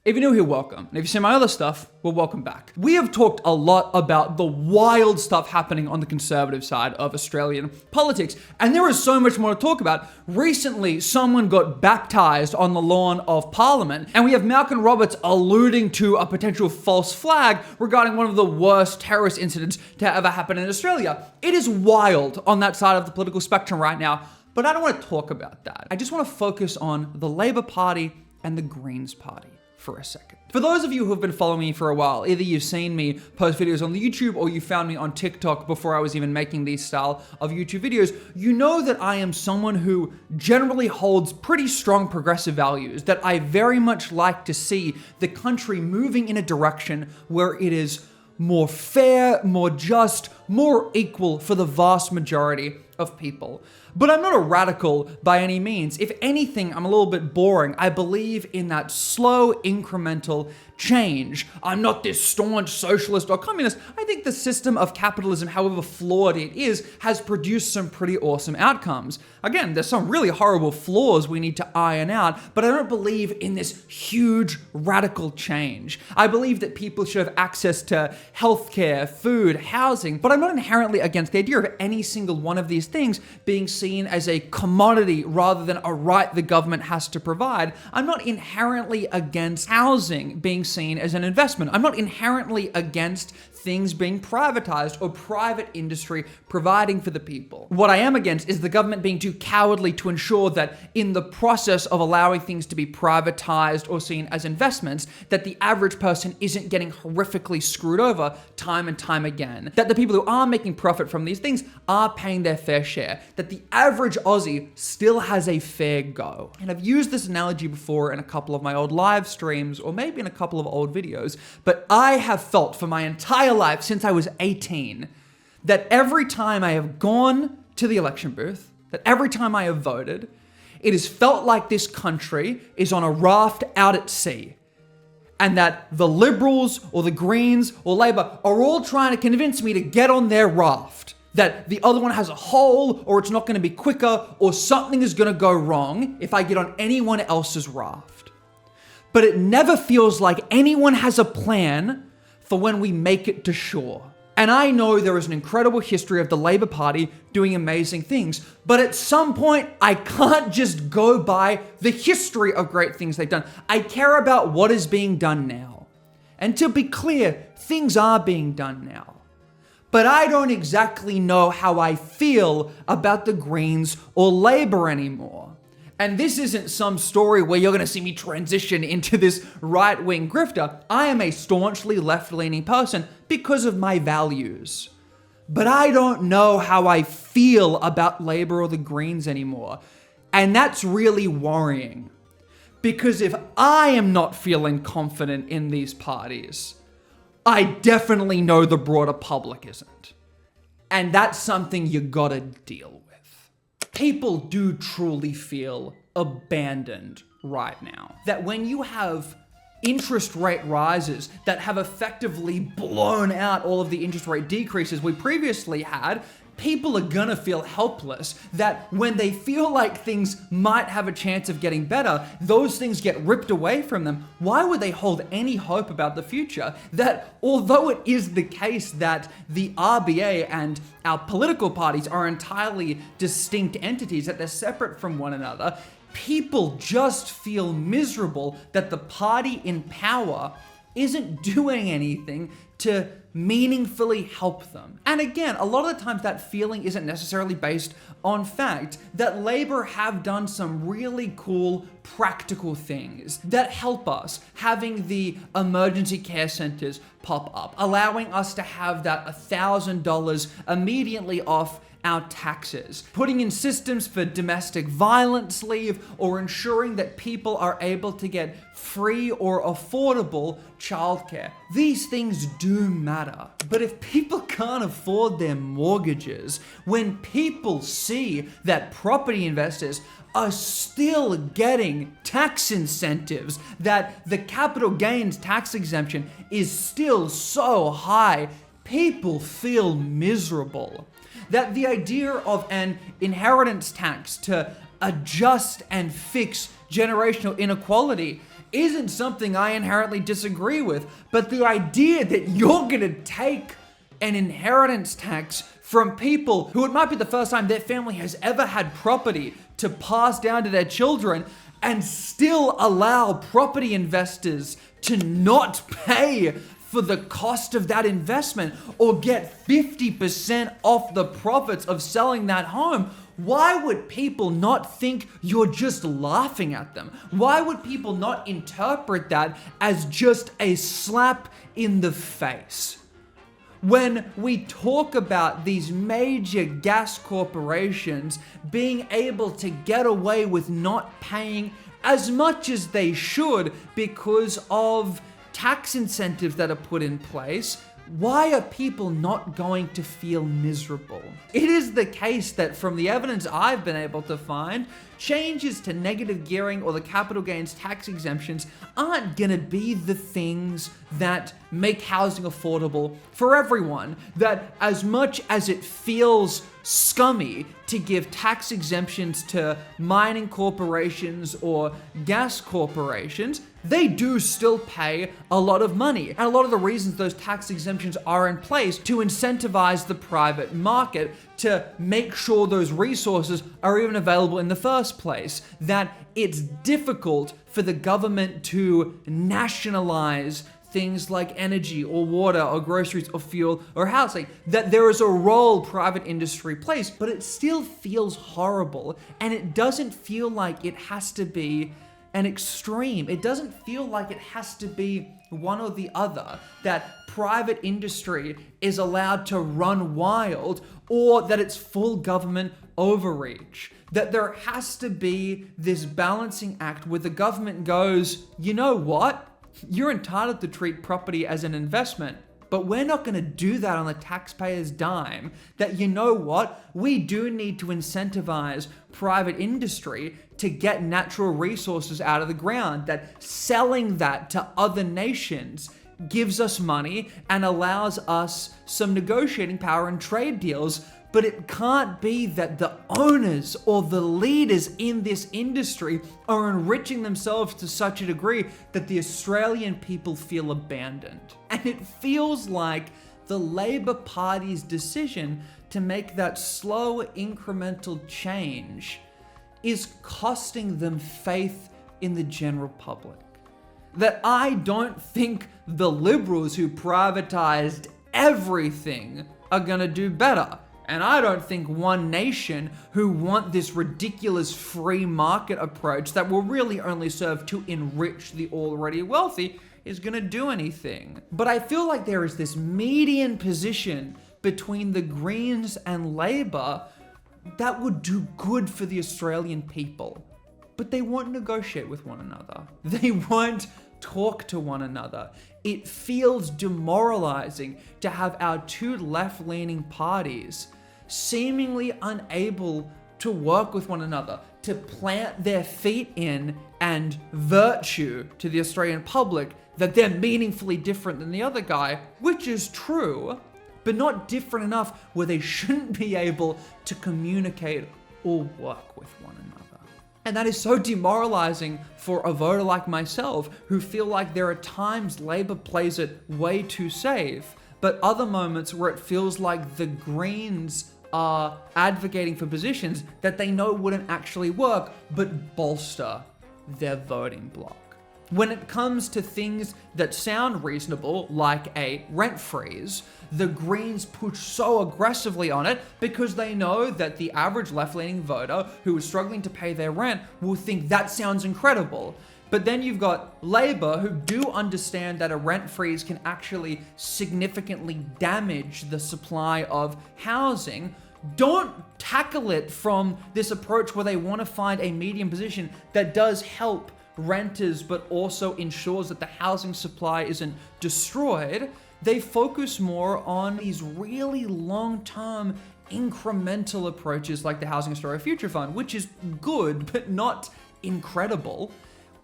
If you're new here, welcome. And if you've seen my other stuff, well, welcome back. We have talked a lot about the wild stuff happening on the conservative side of Australian politics, and there is so much more to talk about. Recently, someone got baptized on the lawn of Parliament, and we have Malcolm Roberts alluding to a potential false flag regarding one of the worst terrorist incidents to ever happen in Australia. It is wild on that side of the political spectrum right now, but I don't want to talk about that. I just want to focus on the Labor Party and the Greens Party for a second. For those of you who have been following me for a while, either you've seen me post videos on the YouTube or you found me on TikTok before I was even making these style of YouTube videos, you know that I am someone who generally holds pretty strong progressive values, that I very much like to see the country moving in a direction where it is more fair, more just, more equal for the vast majority of people. But I'm not a radical by any means. If anything, I'm a little bit boring. I believe in that slow, incremental change. I'm not this staunch socialist or communist. I think the system of capitalism, however flawed it is, has produced some pretty awesome outcomes. Again, there's some really horrible flaws we need to iron out, but I don't believe in this huge radical change. I believe that people should have access to healthcare, food, housing, but I'm not inherently against the idea of any single one of these things being seen as a commodity rather than a right the government has to provide. I'm not inherently against housing being seen as an investment. I'm not inherently against things being privatized or private industry providing for the people. What I am against is the government being too cowardly to ensure that in the process of allowing things to be privatized or seen as investments, that the average person isn't getting horrifically screwed over time and time again. That the people who are making profit from these things are paying their fair share. That the average Aussie still has a fair go. And I've used this analogy before in a couple of my old live streams or maybe in a couple of old videos, but I have felt for my entire life since I was 18 that every time I have gone to the election booth, that every time I have voted, it has felt like this country is on a raft out at sea, and that the Liberals or the Greens or Labor are all trying to convince me to get on their raft, that the other one has a hole or it's not going to be quicker or something is going to go wrong if I get on anyone else's raft. But it never feels like anyone has a plan for when we make it to shore. And I know there is an incredible history of the Labor Party doing amazing things, but at some point, I can't just go by the history of great things they've done. I care about what is being done now. And to be clear, things are being done now. But I don't exactly know how I feel about the Greens or Labor anymore. And this isn't some story where you're going to see me transition into this right-wing grifter. I am a staunchly left-leaning person because of my values. But I don't know how I feel about Labor or the Greens anymore. And that's really worrying. Because if I am not feeling confident in these parties, I definitely know the broader public isn't. And that's something you gotta deal with. People do truly feel abandoned right now. That when you have interest rate rises that have effectively blown out all of the interest rate decreases we previously had, people are gonna feel helpless. That when they feel like things might have a chance of getting better, those things get ripped away from them. Why would they hold any hope about the future? That although it is the case that the RBA and our political parties are entirely distinct entities, that they're separate from one another, people just feel miserable that the party in power isn't doing anything to meaningfully help them. And again, a lot of the times that feeling isn't necessarily based on fact. That Labor have done some really cool practical things that help us, having the emergency care centers pop up, allowing us to have that $1,000 immediately off our taxes, putting in systems for domestic violence leave, or ensuring that people are able to get free or affordable childcare. These things do matter. But if people can't afford their mortgages, when people see that property investors are still getting tax incentives, that the capital gains tax exemption is still so high, people feel miserable. That the idea of an inheritance tax to adjust and fix generational inequality isn't something I inherently disagree with. But the idea that you're gonna take an inheritance tax from people who it might be the first time their family has ever had property to pass down to their children and still allow property investors to not pay for the cost of that investment or get 50% off the profits of selling that home. Why would people not think you're just laughing at them? Why would people not interpret that as just a slap in the face? When we talk about these major gas corporations being able to get away with not paying as much as they should because of tax incentives that are put in place, why are people not going to feel miserable? It is the case that from the evidence I've been able to find, changes to negative gearing or the capital gains tax exemptions aren't gonna be the things that make housing affordable for everyone. That as much as it feels scummy to give tax exemptions to mining corporations or gas corporations, they do still pay a lot of money. And a lot of the reasons those tax exemptions are in place to incentivize the private market to make sure those resources are even available in the first place. That it's difficult for the government to nationalize things like energy or water or groceries or fuel or housing, that there is a role private industry plays, but it still feels horrible and it doesn't feel like it has to be an extreme. It doesn't feel like it has to be one or the other, that private industry is allowed to run wild or that it's full government overreach. That there has to be this balancing act where the government goes, you know what? You're entitled to treat property as an investment, but we're not going to do that on the taxpayer's dime. That, you know what? We do need to incentivize private industry to get natural resources out of the ground. That selling that to other nations gives us money and allows us some negotiating power and trade deals. But it can't be that the owners or the leaders in this industry are enriching themselves to such a degree that the Australian people feel abandoned. And it feels like the Labor Party's decision to make that slow incremental change is costing them faith in the general public. That I don't think the Liberals who privatized everything are gonna do better. And I don't think One Nation, who want this ridiculous free market approach that will really only serve to enrich the already wealthy, is gonna do anything. But I feel like there is this median position between the Greens and Labor that would do good for the Australian people. But they won't negotiate with one another. They won't talk to one another. It feels demoralizing to have our two left-leaning parties seemingly unable to work with one another, to plant their feet in and virtue to the Australian public that they're meaningfully different than the other guy, which is true, but not different enough where they shouldn't be able to communicate or work with one another. And that is so demoralizing for a voter like myself, who feel like there are times Labor plays it way too safe, but other moments where it feels like the Greens are advocating for positions that they know wouldn't actually work, but bolster their voting bloc. When it comes to things that sound reasonable, like a rent freeze, the Greens push so aggressively on it because they know that the average left-leaning voter who is struggling to pay their rent will think that sounds incredible. But then you've got Labor, who do understand that a rent freeze can actually significantly damage the supply of housing. Don't tackle it from this approach where they want to find a medium position that does help renters but also ensures that the housing supply isn't destroyed. They focus more on these really long-term incremental approaches like the Housing Australia Future Fund, which is good but not incredible,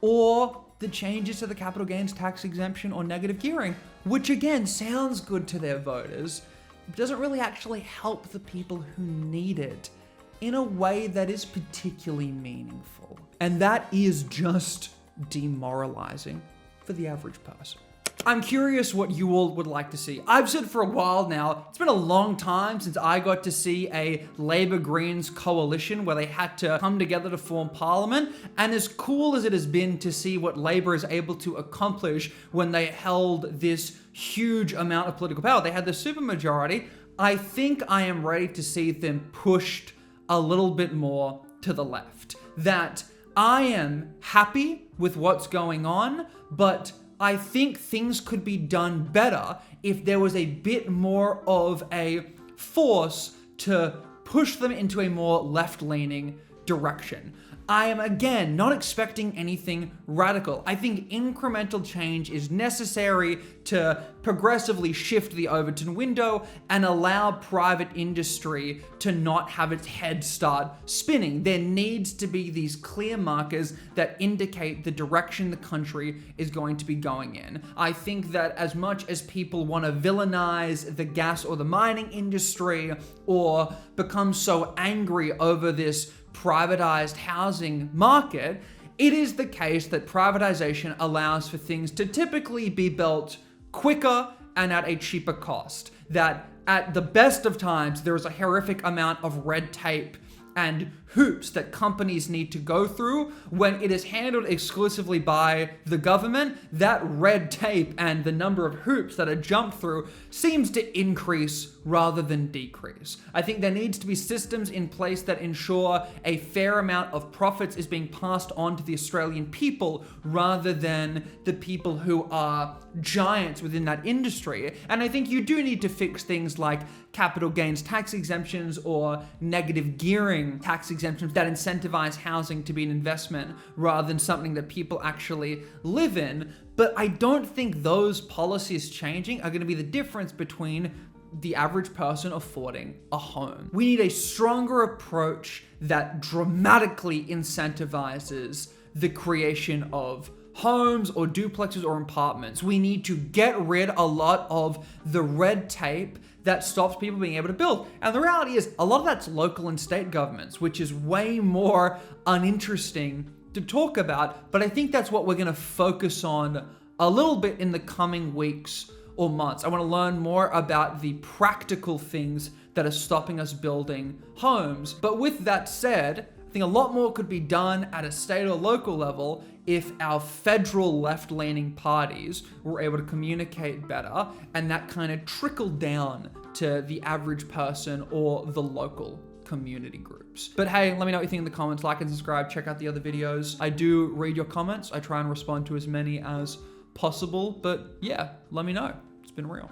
or the changes to the capital gains tax exemption or negative gearing, which again sounds good to their voters, doesn't really actually help the people who need it in a way that is particularly meaningful. And that is just demoralizing for the average person. I'm curious what you all would like to see. I've said for a while now, it's been a long time since I got to see a Labour Greens coalition where they had to come together to form parliament. And as cool as it has been to see what Labour is able to accomplish when they held this huge amount of political power, they had the supermajority. I think I am ready to see them pushed a little bit more to the left. That I am happy with what's going on, but I think things could be done better if there was a bit more of a force to push them into a more left-leaning direction. I am, again, not expecting anything radical. I think incremental change is necessary to progressively shift the Overton window and allow private industry to not have its head start spinning. There needs to be these clear markers that indicate the direction the country is going to be going in. I think that as much as people want to villainize the gas or the mining industry or become so angry over this privatized housing market, it is the case that privatization allows for things to typically be built quicker and at a cheaper cost. That at the best of times, there is a horrific amount of red tape and hoops that companies need to go through. When it is handled exclusively by the government, that red tape and the number of hoops that are jumped through seems to increase rather than decrease. I think there needs to be systems in place that ensure a fair amount of profits is being passed on to the Australian people rather than the people who are giants within that industry. And I think you do need to fix things like capital gains tax exemptions or negative gearing tax exemptions that incentivize housing to be an investment rather than something that people actually live in. But I don't think those policies changing are going to be the difference between the average person affording a home. We need a stronger approach that dramatically incentivizes the creation of homes or duplexes or apartments. We need to get rid a lot of the red tape that stops people being able to build. And the reality is a lot of that's local and state governments, which is way more uninteresting to talk about. But I think that's what we're gonna focus on a little bit in the coming weeks or months. I wanna learn more about the practical things that are stopping us building homes. But with that said, I think a lot more could be done at a state or local level if our federal left-leaning parties were able to communicate better and that kind of trickled down to the average person or the local community groups. But hey, let me know what you think in the comments. Like and subscribe, check out the other videos. I do read your comments. I try and respond to as many as possible, but yeah, let me know. It's been real.